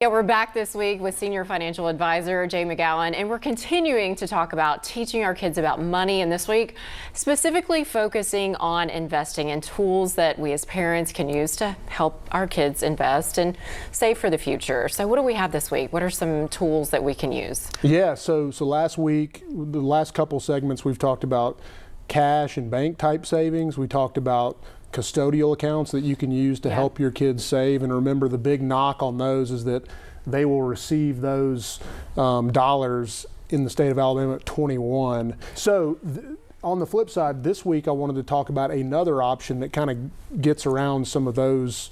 Yeah, we're back this week with Senior Financial Advisor Jay McGowan, and we're continuing to talk about teaching our kids about money. And this week, specifically focusing on investing and tools that we as parents can use to help our kids invest and save for the future. So what do we have this week? What are some tools that we can use? Yeah, so last week, the last couple segments, we've talked about cash and bank type savings. We talked about custodial accounts that you can use to help your kids save. And remember, the big knock on those is that they will receive those dollars in the state of Alabama at 21. So on the flip side, this week I wanted to talk about another option that kind of gets around some of those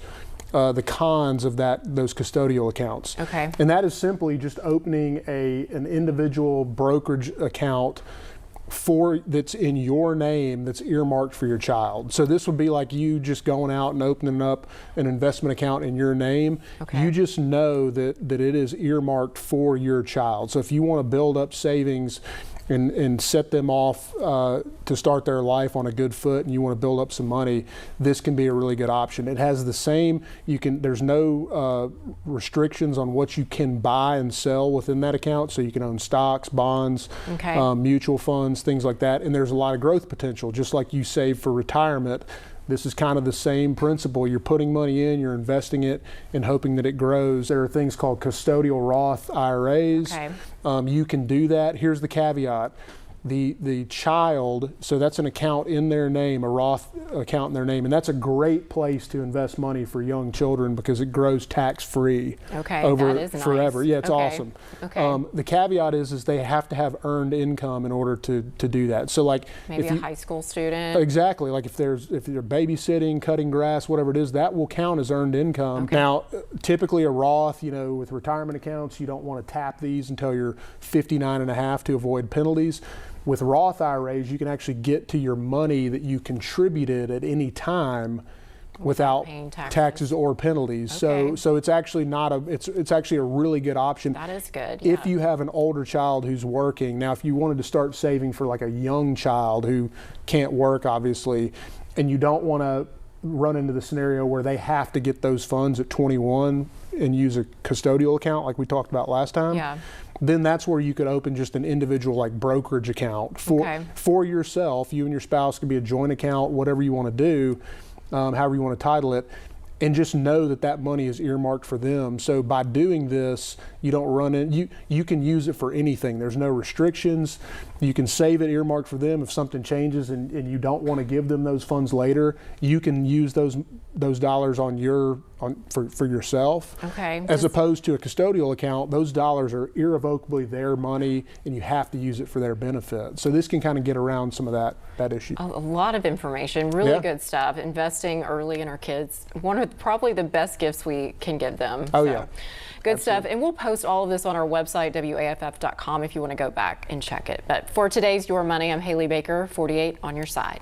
the cons of those custodial accounts. Okay. And that is simply just opening an individual brokerage account that's in your name, that's earmarked for your child. So this would be like you just going out and opening up an investment account in your name. Okay. You just know that it is earmarked for your child. So if you want to build up savings and set them off to start their life on a good foot, and you want to build up some money, this can be a really good option. It has the same, there's no restrictions on what you can buy and sell within that account. So you can own stocks, bonds, mutual funds, things like that. And there's a lot of growth potential, just like you save for retirement. This is kind of the same principle. You're putting money in, you're investing it, and hoping that it grows. There are things called custodial Roth IRAs. Okay. You can do that. Here's the caveat. The child, so that's an account in their name, a Roth account in their name, and that's a great place to invest money for young children because it grows tax-free over that is forever. Nice. Yeah, it's awesome. Okay. The caveat is they have to have earned income in order to do that. So like maybe a high school student. Exactly. Like if you're babysitting, cutting grass, whatever it is, that will count as earned income. Okay. Now, typically a Roth, with retirement accounts, you don't want to tap these until you're 59 and a half to avoid penalties. With Roth IRAs, you can actually get to your money that you contributed at any time without paying taxes or penalties. Okay. So it's actually it's actually a really good option. That is good. If you have an older child who's working. Now, if you wanted to start saving for like a young child who can't work, obviously, and you don't want to run into the scenario where they have to get those funds at 21 and use a custodial account like we talked about last time, then that's where you could open just an individual like brokerage account for yourself. You and your spouse could be a joint account, whatever you want to do, however you want to title it, and just know that money is earmarked for them. So by doing this, you don't run in, you can use it for anything. There's no restrictions. You can save it earmarked for them. If something changes and you don't want to give them those funds later, you can use those dollars for yourself. Okay. As opposed to a custodial account, those dollars are irrevocably their money and you have to use it for their benefit. So this can kind of get around some of that issue. A lot of information, really good stuff. Investing early in our kids, one of probably the best gifts we can give them. Oh, yeah. Good stuff. And we'll post all of this on our website, WAFF.com, if you want to go back and check it. But for today's Your Money, I'm Haley Baker, 48 on your side.